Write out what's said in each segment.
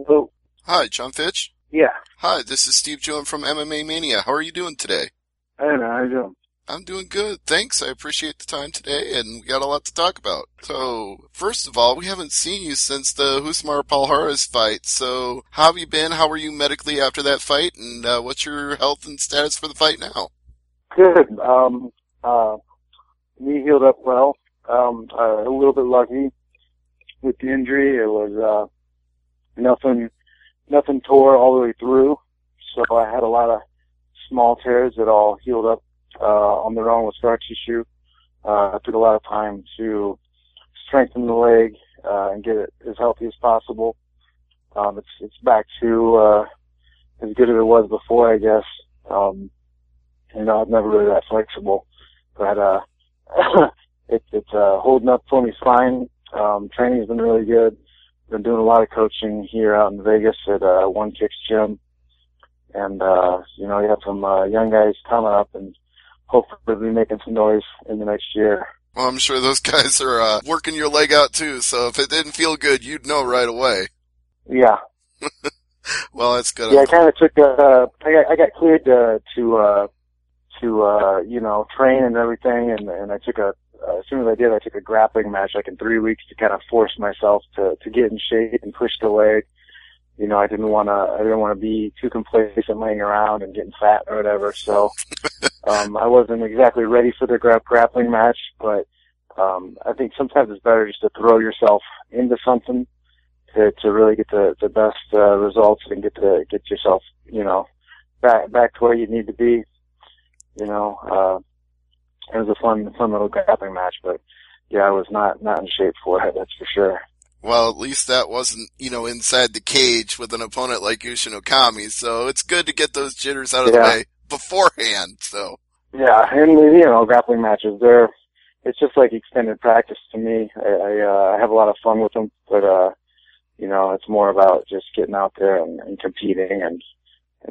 Hello. Hi, Jon Fitch. Yeah. Hi, this is Steve Jones from MMA Mania. How are you doing today? I don't know. How you doing? I'm doing good, thanks. I appreciate the time today, and we got a lot to talk about. So, first of all, we haven't seen you since the Husmar Palhares fight. So, how have you been? How were you medically after that fight? And what's your health and status for the fight now? Good. Me healed up well. A little bit lucky with the injury. It was nothing tore all the way through. So I had a lot of small tears that all healed up on their own with scar tissue. It took a lot of time to strengthen the leg and get it as healthy as possible. It's back to as good as it was before, I guess. I've never really that flexible, but it's holding up for me fine. Training's been really good. Been doing a lot of coaching here out in Vegas at One Kicks Gym, and you have some young guys coming up, and hopefully we'll be making some noise in the next year. Well, I'm sure those guys are working your leg out too. So if it didn't feel good, you'd know right away. Yeah. Well, that's good. Yeah, I kind of took. I got cleared to train and everything, and I took as soon as I did, I took a grappling match like in 3 weeks to kind of force myself to get in shape and push the leg. I didn't want to be too complacent laying around and getting fat or whatever. So, I wasn't exactly ready for the grappling match, but, I think sometimes it's better just to throw yourself into something to really get the best, results and get yourself, back to where you need to be. It was a fun little grappling match, but yeah, I was not in shape for it, that's for sure. Well, at least that wasn't, inside the cage with an opponent like Yushin Okami, so it's good to get those jitters out of the way beforehand, so. Yeah, and, grappling matches, it's just like extended practice to me. I have a lot of fun with them, but, it's more about just getting out there and competing and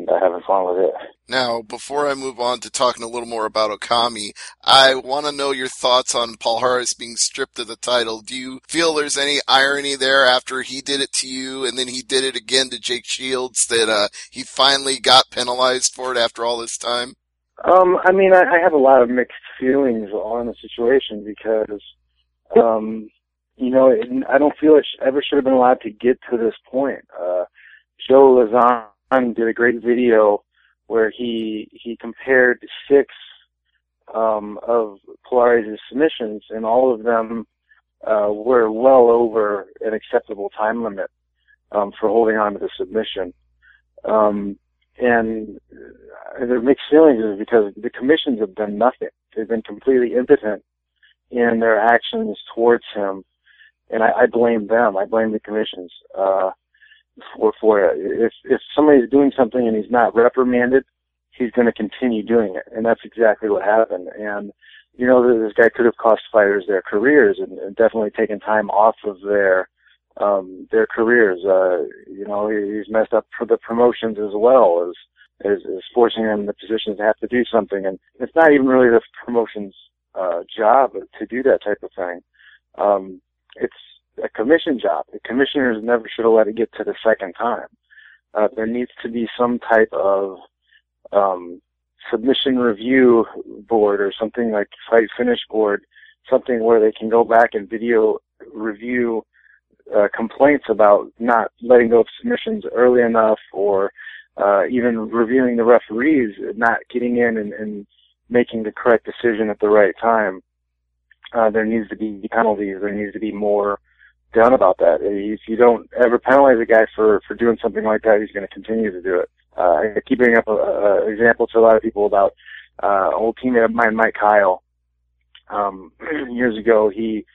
having fun with it. Now, before I move on to talking a little more about Okami, I want to know your thoughts on Palhares being stripped of the title. Do you feel there's any irony there after he did it to you and then he did it again to Jake Shields that he finally got penalized for it after all this time? I have a lot of mixed feelings on the situation because, I don't feel it ever should have been allowed to get to this point. Joe Lazan did a great video where he compared 6 of Palhares' submissions, and all of them were well over an acceptable time limit for holding on to the submission. And the mixed feelings is because the commissions have done nothing. They've been completely impotent in their actions towards him, and I blame them. I blame the commissions for it. If somebody's doing something and he's not reprimanded, he's going to continue doing it, and that's exactly what happened. And this guy could have cost fighters their careers and definitely taken time off of their careers. He's messed up for the promotions as well as forcing them in the positions to have to do something, and it's not even really the promotion's job to do that type of thing. It's a commission job. The commissioners never should have let it get to the second time. There needs to be some type of submission review board or something like fight finish board, something where they can go back and video review complaints about not letting go of submissions early enough, or even reviewing the referees not getting in and making the correct decision at the right time. There needs to be penalties. There needs to be more done about that. If you don't ever penalize a guy for doing something like that, he's going to continue to do it. I keep bringing up an example to a lot of people about an old teammate of mine, Mike Kyle. Years ago, he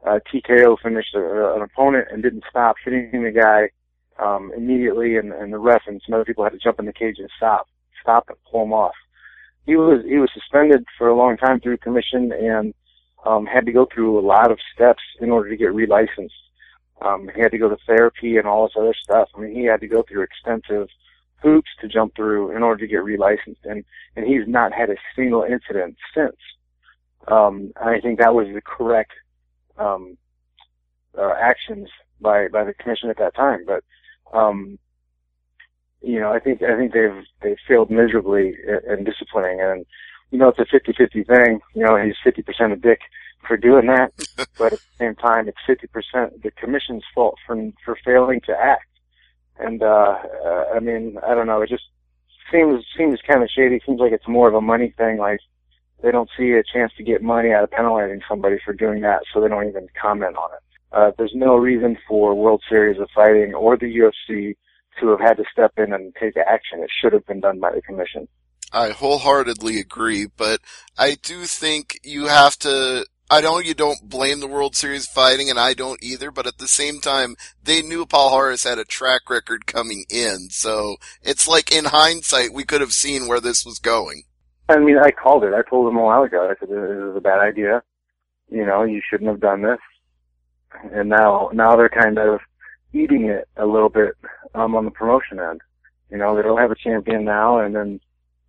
TKO finished an opponent and didn't stop hitting the guy immediately, and the ref and some other people had to jump in the cage and stop and pull him off. He was suspended for a long time through commission and had to go through a lot of steps in order to get relicensed. He had to go to therapy and all this other stuff. He had to go through extensive hoops to jump through in order to get relicensed, and he's not had a single incident since. I think that was the correct actions by the commission at that time. But I think they've failed miserably in disciplining, and it's a 50-50 thing. He's 50% a dick for doing that, but at the same time, it's 50% the commission's fault for failing to act. And I don't know. It just seems kind of shady. It seems like it's more of a money thing. Like they don't see a chance to get money out of penalizing somebody for doing that, so they don't even comment on it. There's no reason for World Series of Fighting or the UFC to have had to step in and take action. It should have been done by the commission. I wholeheartedly agree, but I do think you have to. I know you don't blame the World Series Fighting, and I don't either, but at the same time, they knew Palhares had a track record coming in, so it's like in hindsight, we could have seen where this was going. I mean, I called it. I told them a while ago. I said, this is a bad idea. You shouldn't have done this. And now they're kind of eating it a little bit on the promotion end. They don't have a champion now, and then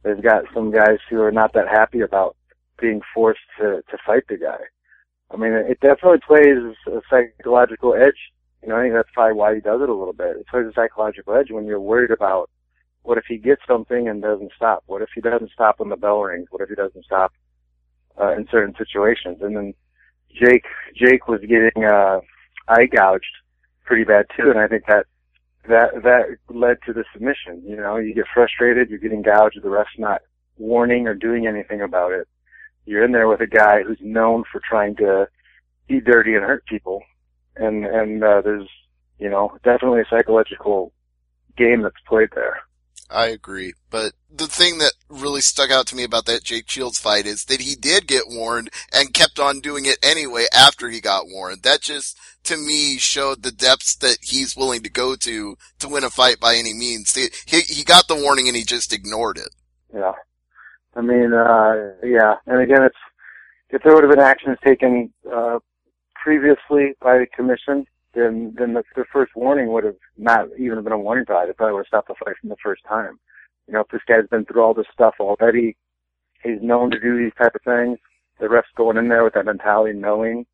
they've got some guys who are not that happy about being forced to fight the guy. I mean, it definitely plays a psychological edge. I think that's probably why he does it a little bit. It plays a psychological edge when you're worried about what if he gets something and doesn't stop? What if he doesn't stop when the bell rings? What if he doesn't stop in certain situations? And then Jake was getting eye gouged pretty bad too, and I think that led to the submission. You get frustrated, you're getting gouged, the ref's not warning or doing anything about it. You're in there with a guy who's known for trying to be dirty and hurt people, and there's definitely a psychological game that's played there. I agree, but the thing that really stuck out to me about that Jake Shields fight is that he did get warned and kept on doing it anyway after he got warned. That just, to me, showed the depths that he's willing to go to win a fight by any means. He got the warning and he just ignored it. Yeah. I mean, yeah. And again, if there would have been actions taken previously by the commission, then the first warning would have not even been a warning fight. It probably would have stopped the fight from the first time. If this guy's been through all this stuff already, he's known to do these type of things. The ref's going in there with that mentality, knowing,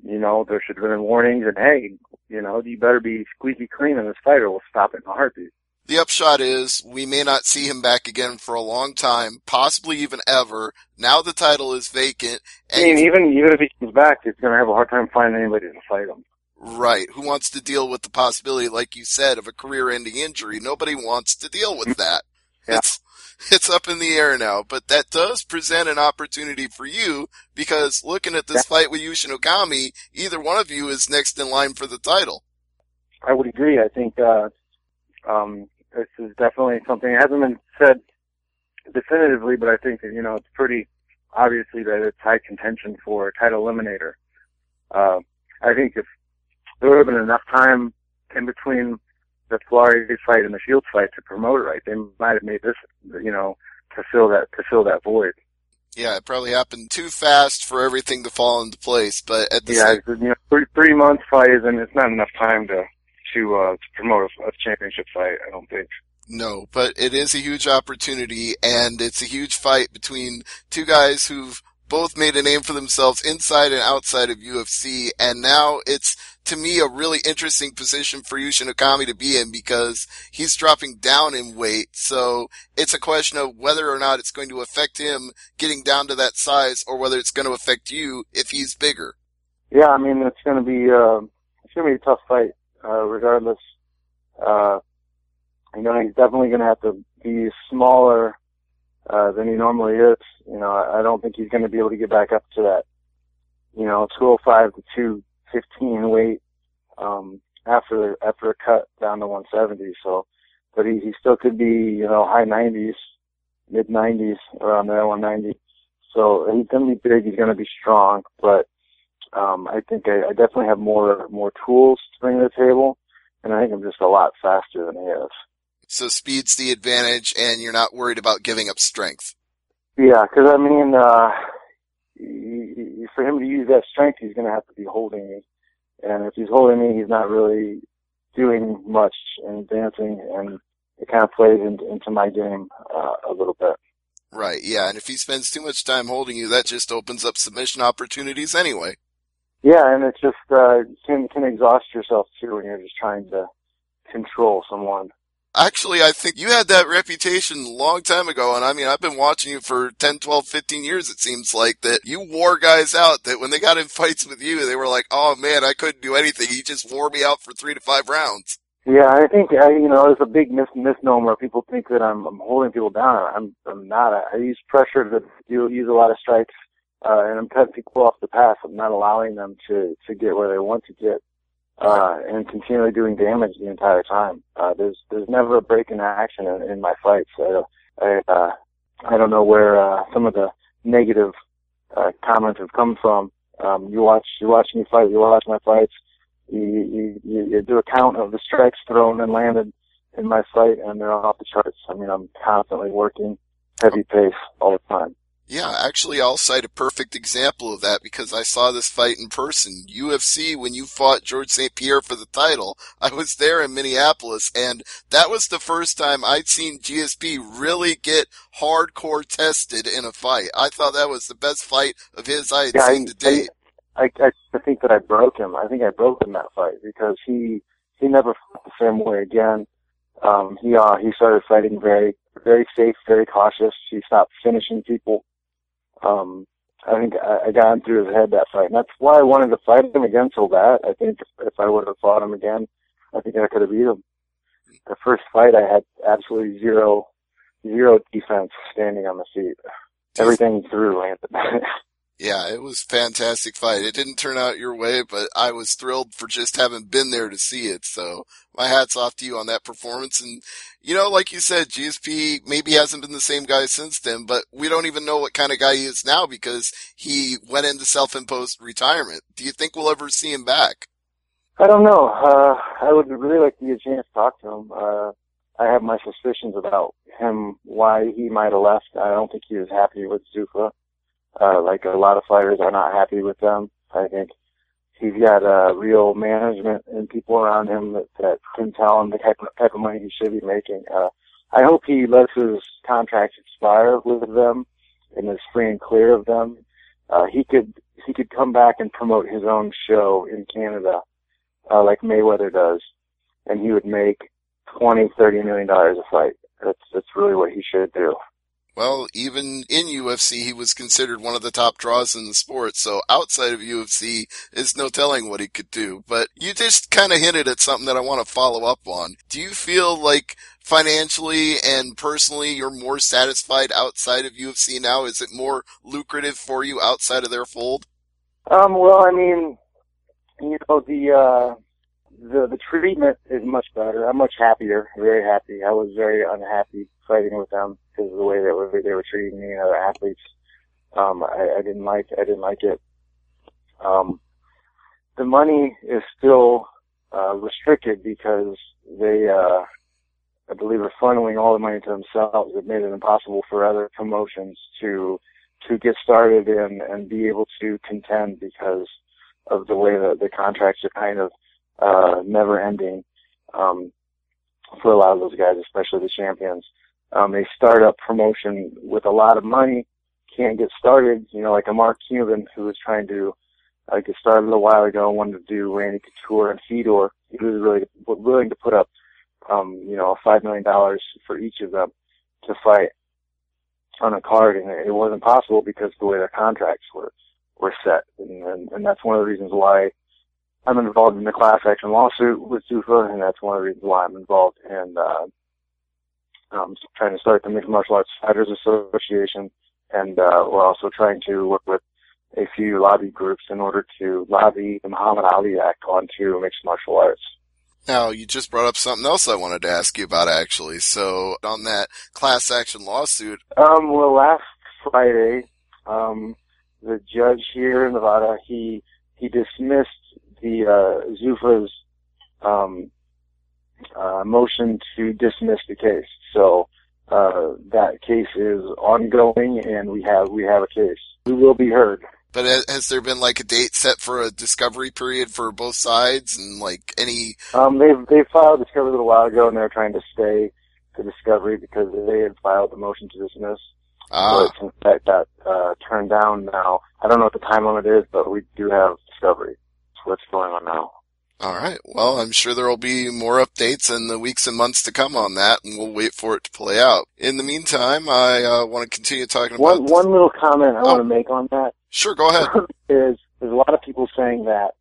there should have been warnings, and hey, you better be squeaky clean in this fight or we'll stop it in a heartbeat. The upshot is we may not see him back again for a long time, possibly even ever. Now the title is vacant. And even if he comes back, he's going to have a hard time finding anybody to fight him. Right. Who wants to deal with the possibility, like you said, of a career-ending injury? Nobody wants to deal with that. Yeah. It's up in the air now, but that does present an opportunity for you because looking at this fight with Yushin Okami, either one of you is next in line for the title. I would agree. I think this is definitely something that hasn't been said definitively, but I think that, it's pretty obviously that it's high contention for a title eliminator. I think if there would have been enough time in between the Palhares fight and the Shields fight to promote it right, they might have made this, to fill that void. Yeah, it probably happened too fast for everything to fall into place, but at the same... 3 months fight and it's not enough time to promote a championship fight, I don't think. No, but it is a huge opportunity, and it's a huge fight between two guys who've both made a name for themselves inside and outside of UFC, and now it's, to me, a really interesting position for Yushin Okami to be in because he's dropping down in weight, so it's a question of whether or not it's going to affect him getting down to that size or whether it's going to affect you if he's bigger. Yeah, I mean, it's going to be a tough fight, regardless. He's definitely going to have to be smaller than he normally is. I don't think he's going to be able to get back up to that, 205 to 215 weight after a cut down to 170. So, but he still could be, high 90s, mid 90s, around there, 190. So he's going to be big. He's going to be strong. But I think I definitely have more tools to bring to the table, and I think I'm just a lot faster than he is. So speed's the advantage, and you're not worried about giving up strength. Yeah, because for him to use that strength, he's going to have to be holding me, and if he's holding me, he's not really doing much and advancing, and it kind of plays into my game a little bit. Right. Yeah, and if he spends too much time holding you, that just opens up submission opportunities anyway. Yeah, and it's just can exhaust yourself too when you're just trying to control someone. Actually, I think you had that reputation a long time ago, and I mean, I've been watching you for 10, 12, 15 years, it seems like, that you wore guys out, that when they got in fights with you, they were like, oh man, I couldn't do anything. He just wore me out for 3 to 5 rounds. Yeah, I think, it's a big misnomer. People think that I'm holding people down. I'm not. I use pressure to use a lot of strikes, and I'm cutting people off the path. I'm not allowing them to get where they want to get. And continually doing damage the entire time. There's never a break in action in my fights. I don't know where some of the negative comments have come from. You watch me fight. You watch my fights. You do a count of the strikes thrown and landed in my fight, and they're off the charts. I mean, I'm constantly working heavy pace all the time. Yeah, actually, I'll cite a perfect example of that because I saw this fight in person. UFC, when you fought George St-Pierre for the title, I was there in Minneapolis, and that was the first time I'd seen GSP really get hardcore tested in a fight. I thought that was the best fight of his I had seen to date. I think that I broke him. I think I broke him that fight because he never fought the same way again. He started fighting very, very safe, very cautious. He stopped finishing people. I think I got him through his head that fight, and that's why I wanted to fight him again so bad. I think if I would have fought him again, I think I could have beat him. The first fight, I had absolutely zero defense standing on the feet. Everything through landed. Yeah, it was a fantastic fight. It didn't turn out your way, but I was thrilled for just having been there to see it. So my hat's off to you on that performance. And, like you said, GSP maybe hasn't been the same guy since then, but we don't even know what kind of guy he is now because he went into self-imposed retirement. Do you think we'll ever see him back? I don't know. I would really like to get a chance to talk to him. I have my suspicions about him, why he might have left. I don't think he was happy with Zuffa. Like a lot of fighters are not happy with them. I think he's got real management and people around him that can tell him the type of money he should be making. I hope he lets his contract expire with them and is free and clear of them. He could come back and promote his own show in Canada, like Mayweather does, and he would make $20-30 million a fight. That's really what he should do. Well, even in UFC, he was considered one of the top draws in the sport, so outside of UFC, there's no telling what he could do. But you just kind of hinted at something that I want to follow up on. Do you feel like financially and personally you're more satisfied outside of UFC now? Is it more lucrative for you outside of their fold? Well, I mean, the treatment is much better. I'm much happier, very happy. I was very unhappy fighting with them because of the way they were treating me and other athletes. I didn't like it. The money is still restricted because they, I believe, are funneling all the money to themselves. It made it impossible for other promotions to get started and be able to contend because of the way that the contracts are kind of never ending for a lot of those guys, especially the champions. They start up promotion with a lot of money, can't get started, like a Mark Cuban who was trying to get started a while ago, wanted to do Randy Couture and Fedor. He was really willing to put up, $5 million for each of them to fight on a card, and it wasn't possible because of the way their contracts were set. And that's one of the reasons why I'm involved in the class action lawsuit with Zuffa, and that's one of the reasons why I'm involved in trying to start the Mixed Martial Arts Fighters Association, and we're also trying to work with a few lobby groups in order to lobby the Muhammad Ali Act onto mixed martial arts. Now, you just brought up something else I wanted to ask you about, actually. So, on that class action lawsuit... Well, last Friday, the judge here in Nevada, he dismissed the Zuffa's motion to dismiss the case. So that case is ongoing, and we have a case. We will be heard. But has there been like a date set for a discovery period for both sides, and like any? They filed discovery a little while ago, and they're trying to stay the discovery because they had filed the motion to dismiss. But since that got turned down now, I don't know what the time limit is, but we do have discovery. That's what's going on now. All right. Well, I'm sure there will be more updates in the weeks and months to come on that, and we'll wait for it to play out. In the meantime, I want to continue talking about one little comment I want to make on that. Sure, go ahead. There's a lot of people saying that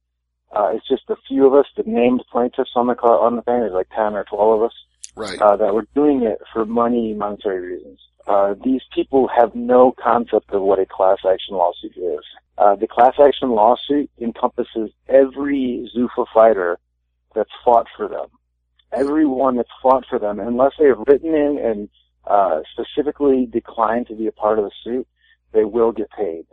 it's just a few of us, the named plaintiffs on the thing. There's like 10 or 12 of us, right? That were doing it for monetary reasons. These people have no concept of what a class action lawsuit is. The class action lawsuit encompasses every Zuffa fighter that's fought for them. Everyone that's fought for them, unless they have written in and specifically declined to be a part of the suit, they will get paid.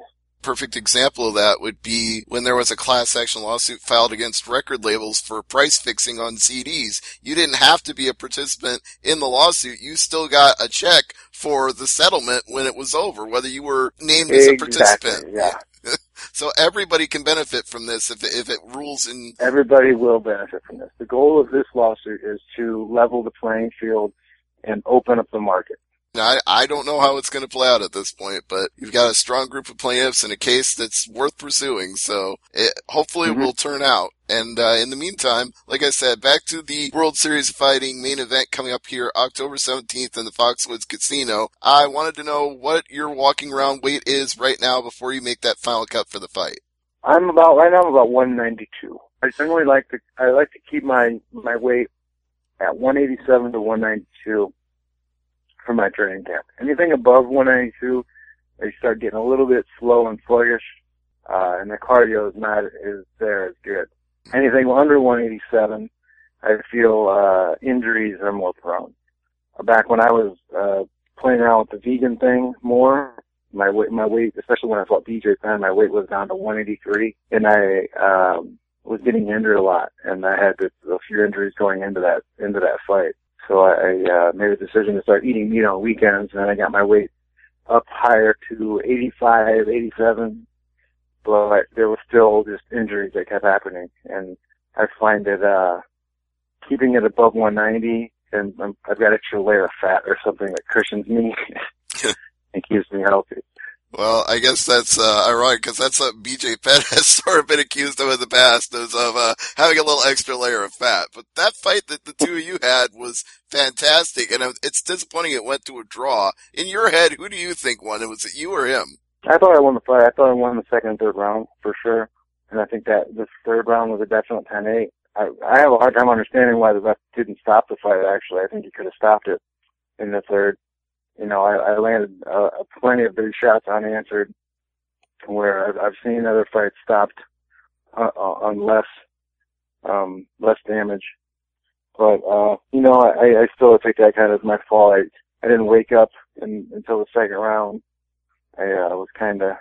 Perfect example of that would be when there was a class action lawsuit filed against record labels for price fixing on CDs. You didn't have to be a participant in the lawsuit. You still got a check for the settlement when it was over, whether you were named as a participant. Yeah. So everybody can benefit from this if it rules in. Everybody will benefit from this. The goal of this lawsuit is to level the playing field and open up the market. Now, I don't know how it's going to play out at this point, but you've got a strong group of plaintiffs in a case that's worth pursuing, so hopefully it will turn out. And in the meantime, like I said, back to the World Series of Fighting main event coming up here October 17th in the Foxwoods Casino. I wanted to know what your walking around weight is right now before you make that final cut for the fight. Right now I'm about 192. I generally like to keep my weight at 187 to 192. For my training camp. Anything above 192, I start getting a little bit slow and sluggish, and the cardio is not as good. Anything under 187, I feel injuries are more prone. Back when I was playing around with the vegan thing more, my weight, especially when I fought BJ Penn, my weight was down to 183, and I was getting injured a lot, and I had a few injuries going into that fight. So I made a decision to start eating meat on weekends, and then I got my weight up higher to 85, 87, but there was still just injuries that kept happening. And I find that keeping it above 190, and I've got extra layer of fat or something that cushions me and keeps me healthy. Well, I guess that's ironic because that's what BJ Penn has sort of been accused of in the past, of having a little extra layer of fat. But that fight that the two of you had was fantastic, and it's disappointing it went to a draw. In your head, who do you think won? Was it you or him? I thought I won the fight. I thought I won the second and third round for sure, and I think that this third round was a definite 10-8. I have a hard time understanding why the ref didn't stop the fight, actually. I think he could have stopped it in the third. You know, I landed plenty of big shots unanswered, where I've seen other fights stopped on less damage. But you know, I still take that kind of as my fault. I didn't wake up until the second round. I was kind of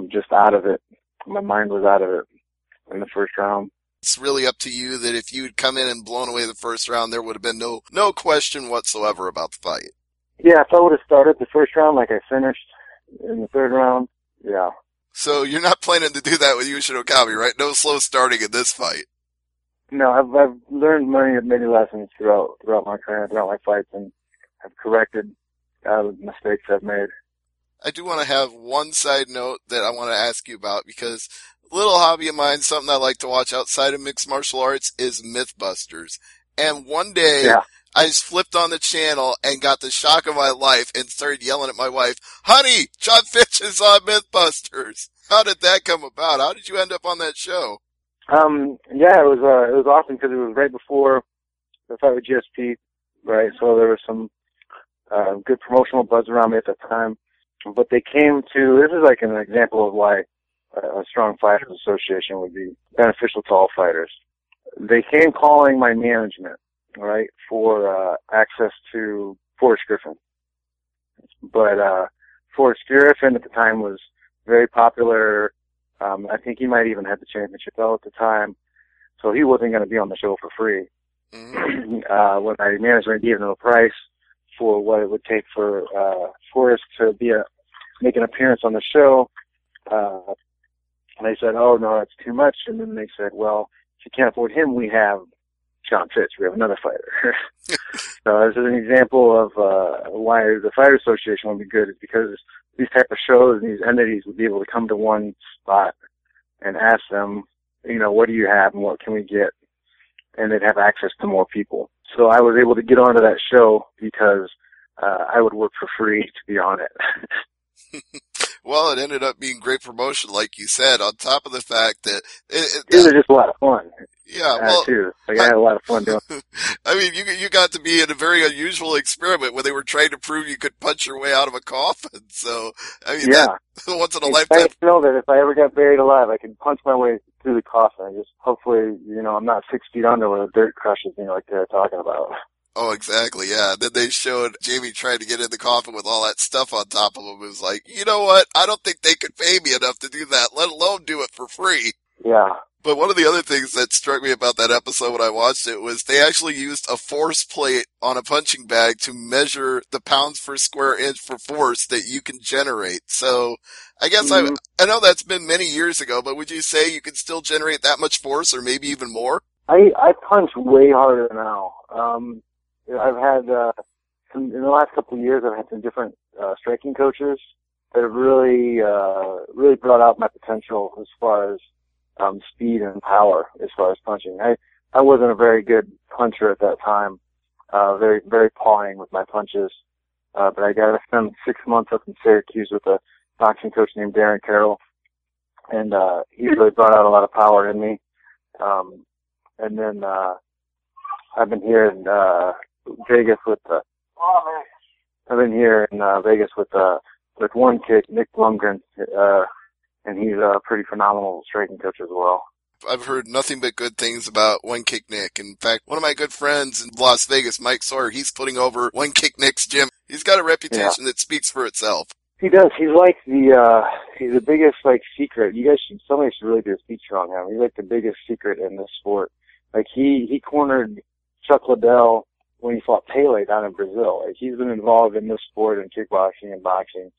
just out of it. My mind was out of it in the first round. It's really up to you that if you'd come in and blown away the first round, there would have been no question whatsoever about the fight. Yeah, if I would have started the first round like I finished in the third round, yeah. So you're not planning to do that with Yushin Okami, right? No slow starting in this fight. No, I've learned many lessons throughout my career, throughout my fights, and I've corrected mistakes I've made. I do want to have one side note that I want to ask you about, because a little hobby of mine, something I like to watch outside of mixed martial arts, is MythBusters. And one day, I just flipped on the channel and got the shock of my life and started yelling at my wife, "Honey, Jon Fitch is on MythBusters." How did that come about? How did you end up on that show? Yeah, it was awesome because it was right before the fight with GSP, right? So there was some good promotional buzz around me at the time. But they came to, this is like an example of why a strong fighters association would be beneficial to all fighters. They came calling my management, right, for access to Forrest Griffin. But Forrest Griffin at the time was very popular. I think he might even have the championship belt at the time, so he wasn't going to be on the show for free. Mm-hmm. When my management gave him a price for what it would take for Forrest to make an appearance on the show, and they said, "Oh no, that's too much." And then they said, "Well, if you can't afford him, we have Jon Fitch. We have another fighter." So this is an example of why the Fighter Association would be good, is because these type of shows and these entities would be able to come to one spot and ask them, what do you have and what can we get? And they'd have access to more people. So I was able to get onto that show because I would work for free to be on it. Well, it ended up being great promotion, like you said, on top of the fact that It was just a lot of fun. Yeah, well, too. Like, I had a lot of fun doing it. I mean, you got to be in a very unusual experiment where they were trying to prove you could punch your way out of a coffin. So, I mean, yeah. That, once in a I lifetime. I know that if I ever got buried alive, I could punch my way through the coffin. I just, hopefully, I'm not 6 feet under where the dirt crushes me like they're talking about. Oh, exactly, yeah. Then they showed Jamie trying to get in the coffin with all that stuff on top of him. It was like, you know what? I don't think they could pay me enough to do that, let alone do it for free. Yeah. But one of the other things that struck me about that episode when I watched it was they actually used a force plate on a punching bag to measure the pounds per square inch for force that you can generate. So I guess I know that's been many years ago, but would you say you can still generate that much force or maybe even more? I punch way harder now. I've had, in the last couple of years, I've had some different striking coaches that have really brought out my potential as far as speed and power as far as punching. I wasn't a very good puncher at that time, very, very pawing with my punches. But I got to spend 6 months up in Syracuse with a boxing coach named Darren Carroll, and he really brought out a lot of power in me. And then I've been here in Vegas with one kid, Nick Blumgren, and he's a pretty phenomenal striking coach as well. I've heard nothing but good things about One Kick Nick. In fact, one of my good friends in Las Vegas, Mike Sawyer, he's putting over One Kick Nick's gym. He's got a reputation that speaks for itself. He does. He's like he's the biggest secret. Somebody should really do a feature on him. He's like the biggest secret in this sport. Like he cornered Chuck Liddell when he fought Pele down in Brazil. Like, he's been involved in this sport and kickboxing and boxing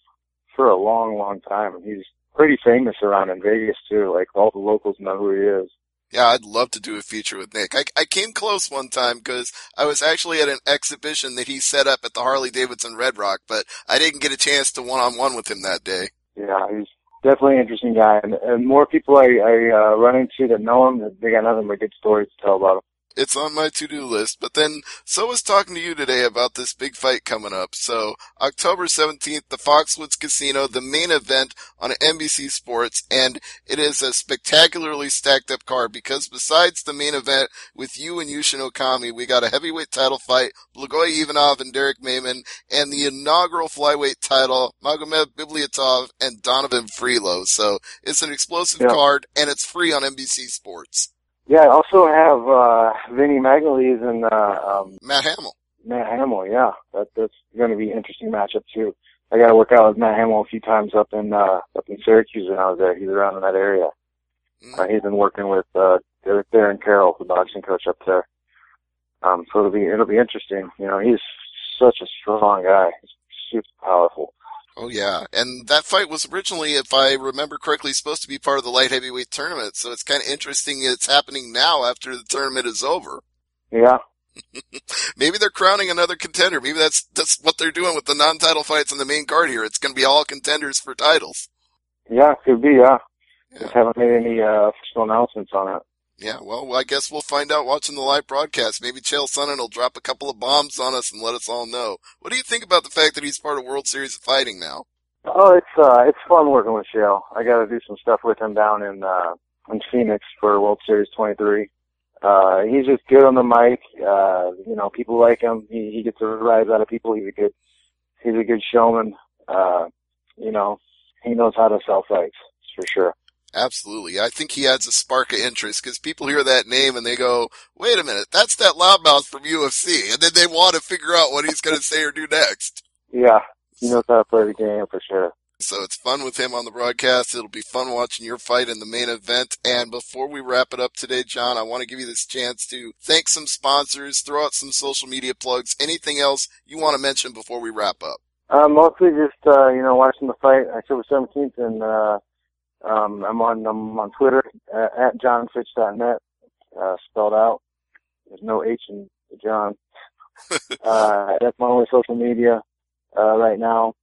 for a long, long time. And he's pretty famous around in Vegas too. Like, all the locals know who he is. Yeah, I'd love to do a feature with Nick. I came close one time because I was actually at an exhibition that he set up at the Harley-Davidson Red Rock, but I didn't get a chance to one-on-one with him that day. Yeah, he's definitely an interesting guy. And more people I run into that know him, they got nothing but good stories to tell about him. It's on my to-do list, but then so was talking to you today about this big fight coming up. So October 17th, the Foxwoods Casino, the main event on NBC Sports, and it is a spectacularly stacked up card because besides the main event with you and Yushin Okami, we got a heavyweight title fight, Blagoy Ivanov and Derek Mayman, and the inaugural flyweight title, Magomed Bibliatov and Donovan Freelo. So it's an explosive card, and it's free on NBC Sports. Yeah, I also have Vinny Magalese and Matt Hamill. Matt Hamill, yeah. That's going to be an interesting matchup too. I got to work out with Matt Hamill a few times up in Syracuse when I was there. He's around in that area. He's been working with Darren Carroll, the boxing coach up there. So it'll be interesting. He's such a strong guy. He's super powerful. Oh, yeah. And that fight was originally, if I remember correctly, supposed to be part of the light heavyweight tournament. So it's kind of interesting it's happening now after the tournament is over. Yeah. Maybe they're crowning another contender. Maybe that's what they're doing with the non-title fights on the main card here. It's going to be all contenders for titles. Yeah, could be, yeah. Just haven't made any official announcements on it. Yeah, well, I guess we'll find out watching the live broadcast. Maybe Chael Sonnen will drop a couple of bombs on us and let us all know. What do you think about the fact that he's part of World Series of Fighting now? Oh, it's fun working with Chael. I got to do some stuff with him down in Phoenix for World Series 23. He's just good on the mic. People like him. He gets a rise out of people. He's a good showman. He knows how to sell fights for sure. Absolutely. I think he adds a spark of interest because people hear that name and they go, wait a minute, that's that loudmouth from UFC. And then they want to figure out what he's going to say or do next. Yeah, he knows how to play the game for sure. So it's fun with him on the broadcast. It'll be fun watching your fight in the main event. And before we wrap it up today, John, I want to give you this chance to thank some sponsors, throw out some social media plugs, anything else you want to mention before we wrap up. Mostly just, watching the fight October 17th and, I'm on Twitter at JonFitch.net, spelled out. There's no H in John. That's my only social media right now.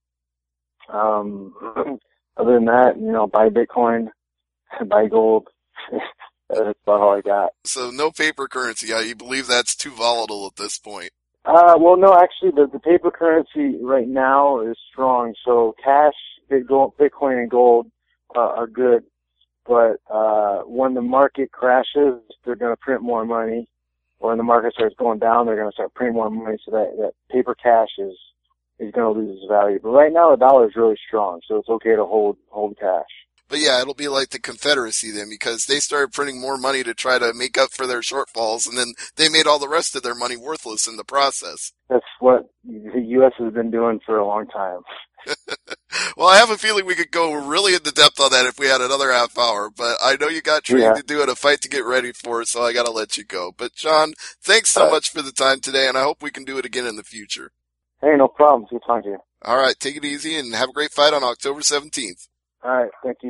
Other than that, buy Bitcoin, buy gold. That's about all I got. So no paper currency. You believe that's too volatile at this point? Well, no, actually, the paper currency right now is strong. So cash, Bitcoin, and gold are good. But when the market crashes, they're going to print more money. Or when the market starts going down, they're going to start printing more money. So that paper cash is going to lose its value. But right now, the dollar is really strong, so it's okay to hold cash. But yeah, it'll be like the Confederacy then, because they started printing more money to try to make up for their shortfalls, and then they made all the rest of their money worthless in the process. That's what the U.S. has been doing for a long time. Well, I have a feeling we could go really into depth on that if we had another half hour, but I know you got training to do and a fight to get ready for, so I got to let you go. But Jon, thanks so much for the time today, and I hope we can do it again in the future. Hey, no problem. Good talking to you. All right, take it easy and have a great fight on October 17th. All right, thank you.